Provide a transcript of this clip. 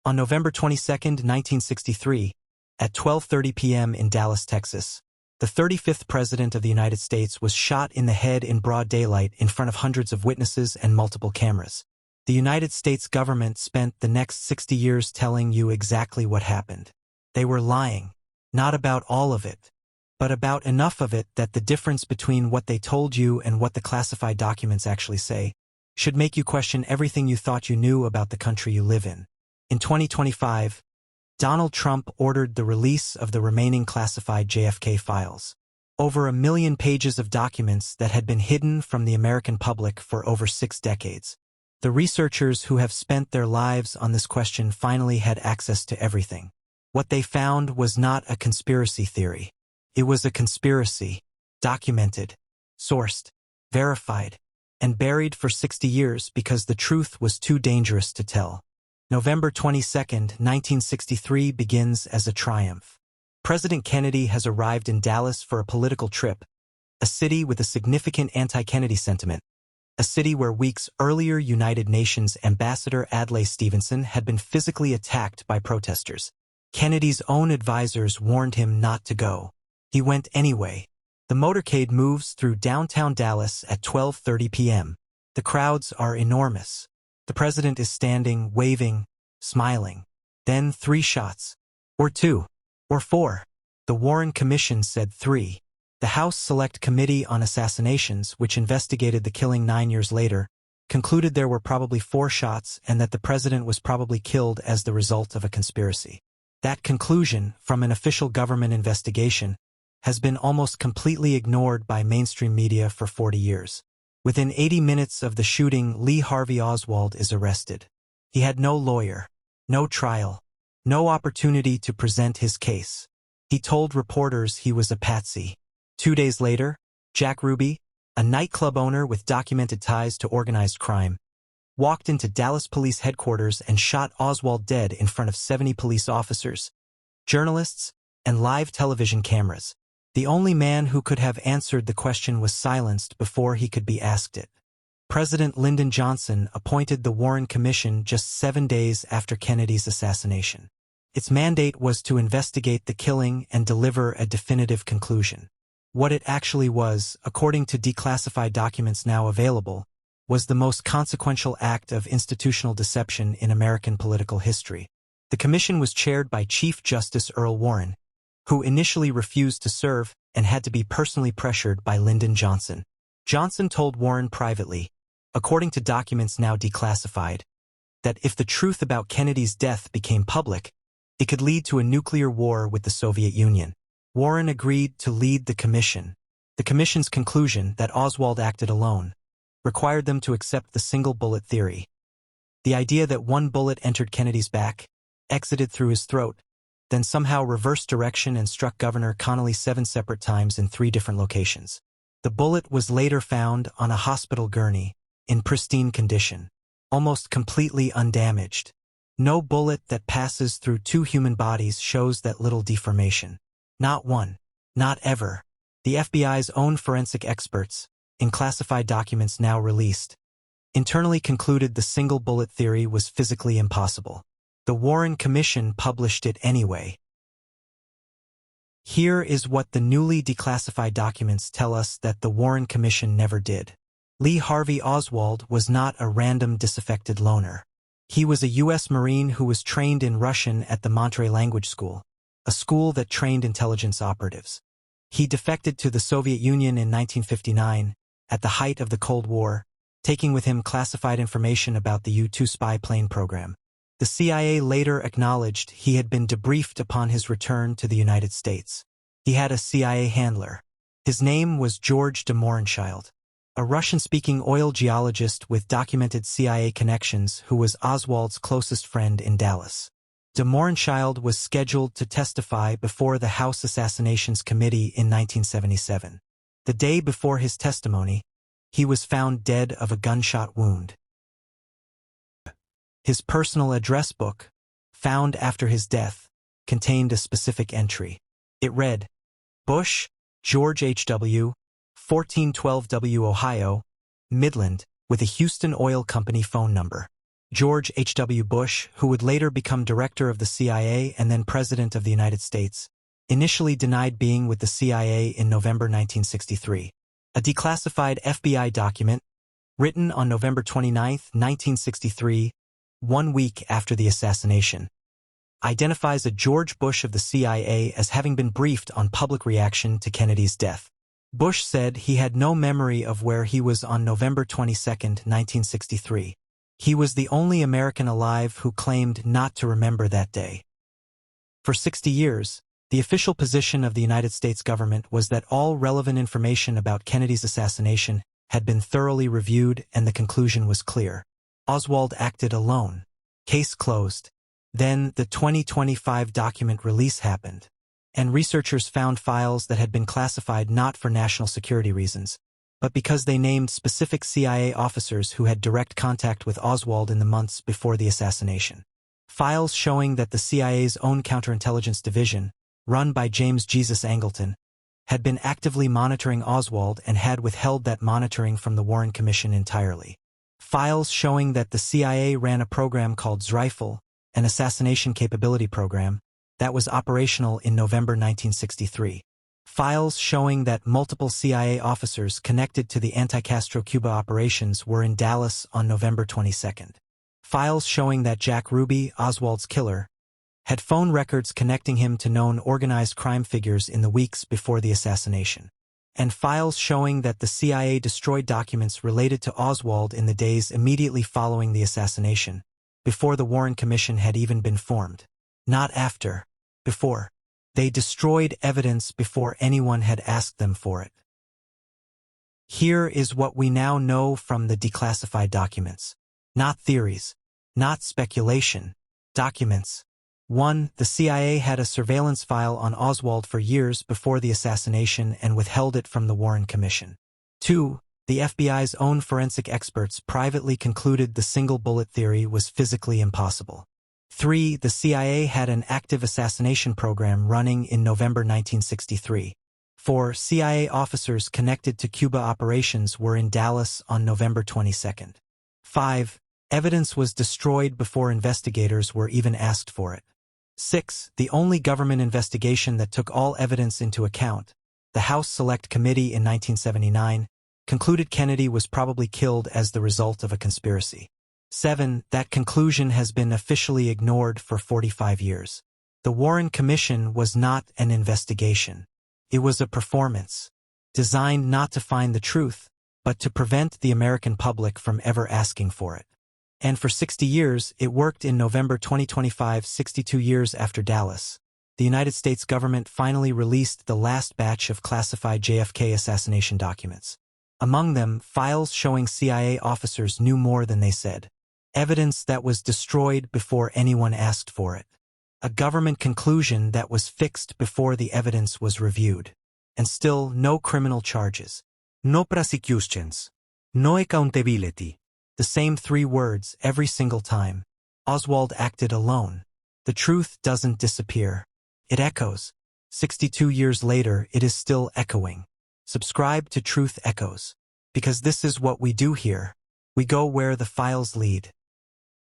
On November 22, 1963, at 12:30 p.m. in Dallas, Texas, the 35th President of the United States was shot in the head in broad daylight in front of hundreds of witnesses and multiple cameras. The United States government spent the next 60 years telling you exactly what happened. They were lying, not about all of it, but about enough of it that the difference between what they told you and what the classified documents actually say should make you question everything you thought you knew about the country you live in. In 2025, Donald Trump ordered the release of the remaining classified JFK files. Over 1 million pages of documents that had been hidden from the American public for over 6 decades. The researchers who have spent their lives on this question finally had access to everything. What they found was not a conspiracy theory. It was a conspiracy, documented, sourced, verified, and buried for 60 years because the truth was too dangerous to tell. November 22, 1963 begins as a triumph. President Kennedy has arrived in Dallas for a political trip, a city with a significant anti-Kennedy sentiment, a city where weeks earlier United Nations Ambassador Adlai Stevenson had been physically attacked by protesters. Kennedy's own advisors warned him not to go. He went anyway. The motorcade moves through downtown Dallas at 12:30 p.m. The crowds are enormous. The president is standing, waving, smiling. Then 3 shots. Or 2. Or 4. The Warren Commission said 3. The House Select Committee on Assassinations, which investigated the killing 9 years later, concluded there were probably 4 shots and that the president was probably killed as the result of a conspiracy. That conclusion, from an official government investigation, has been almost completely ignored by mainstream media for 40 years. Within 80 minutes of the shooting, Lee Harvey Oswald is arrested. He had no lawyer, no trial, no opportunity to present his case. He told reporters he was a patsy. 2 days later, Jack Ruby, a nightclub owner with documented ties to organized crime, walked into Dallas Police Headquarters and shot Oswald dead in front of 70 police officers, journalists, and live television cameras. The only man who could have answered the question was silenced before he could be asked it. President Lyndon Johnson appointed the Warren Commission just 7 days after Kennedy's assassination. Its mandate was to investigate the killing and deliver a definitive conclusion. What it actually was, according to declassified documents now available, was the most consequential act of institutional deception in American political history. The commission was chaired by Chief Justice Earl Warren, who initially refused to serve and had to be personally pressured by Lyndon Johnson. Johnson told Warren privately, according to documents now declassified, that if the truth about Kennedy's death became public, it could lead to a nuclear war with the Soviet Union. Warren agreed to lead the commission. The commission's conclusion that Oswald acted alone required them to accept the single bullet theory. The idea that one bullet entered Kennedy's back, exited through his throat, then somehow reversed direction and struck Governor Connally 7 separate times in 3 different locations. The bullet was later found on a hospital gurney, in pristine condition, almost completely undamaged. No bullet that passes through 2 human bodies shows that little deformation. Not one. Not ever. The FBI's own forensic experts, in classified documents now released, internally concluded the single bullet theory was physically impossible. The Warren Commission published it anyway. Here is what the newly declassified documents tell us that the Warren Commission never did. Lee Harvey Oswald was not a random disaffected loner. He was a U.S. Marine who was trained in Russian at the Monterey Language School, a school that trained intelligence operatives. He defected to the Soviet Union in 1959, at the height of the Cold War, taking with him classified information about the U-2 spy plane program. The CIA later acknowledged he had been debriefed upon his return to the United States. He had a CIA handler. His name was George de Mohrenschildt, a Russian-speaking oil geologist with documented CIA connections who was Oswald's closest friend in Dallas. De Mohrenschildt was scheduled to testify before the House Assassinations Committee in 1977. The day before his testimony, he was found dead of a gunshot wound. His personal address book, found after his death, contained a specific entry. It read, Bush, George H.W., 1412W, Ohio, Midland, with a Houston Oil Company phone number. George H.W. Bush, who would later become director of the CIA and then President of the United States, initially denied being with the CIA in November 1963. A declassified FBI document, written on November 29, 1963, 1 week after the assassination, identifies a George Bush of the CIA as having been briefed on public reaction to Kennedy's death. Bush said he had no memory of where he was on November 22, 1963. He was the only American alive who claimed not to remember that day. For 60 years, the official position of the United States government was that all relevant information about Kennedy's assassination had been thoroughly reviewed and the conclusion was clear. Oswald acted alone. Case closed. Then the 2025 document release happened, and researchers found files that had been classified not for national security reasons, but because they named specific CIA officers who had direct contact with Oswald in the months before the assassination. Files showing that the CIA's own counterintelligence division, run by James Jesus Angleton, had been actively monitoring Oswald and had withheld that monitoring from the Warren Commission entirely. Files showing that the CIA ran a program called Zrifle, an assassination capability program, that was operational in November 1963. Files showing that multiple CIA officers connected to the anti-Castro Cuba operations were in Dallas on November 22. Files showing that Jack Ruby, Oswald's killer, had phone records connecting him to known organized crime figures in the weeks before the assassination. And files showing that the CIA destroyed documents related to Oswald in the days immediately following the assassination, before the Warren Commission had even been formed. Not after. Before. They destroyed evidence before anyone had asked them for it. Here is what we now know from the declassified documents. Not theories. Not speculation. Documents. 1. The CIA had a surveillance file on Oswald for years before the assassination and withheld it from the Warren Commission. 2. The FBI's own forensic experts privately concluded the single bullet theory was physically impossible. 3. The CIA had an active assassination program running in November 1963. 4. CIA officers connected to Cuba operations were in Dallas on November 22. 5. Evidence was destroyed before investigators were even asked for it. 6. The only government investigation that took all evidence into account, the House Select Committee in 1979, concluded Kennedy was probably killed as the result of a conspiracy. 7. That conclusion has been officially ignored for 45 years. The Warren Commission was not an investigation. It was a performance, designed not to find the truth, but to prevent the American public from ever asking for it. And for 60 years, it worked. In November 2025, 62 years after Dallas, the United States government finally released the last batch of classified JFK assassination documents. Among them, files showing CIA officers knew more than they said. Evidence that was destroyed before anyone asked for it. A government conclusion that was fixed before the evidence was reviewed. And still no criminal charges. No prosecutions. No accountability. The same 3 words every single time. Oswald acted alone. The truth doesn't disappear. It echoes. 62 years later, it is still echoing. Subscribe to Truth Echoes. Because this is what we do here. We go where the files lead.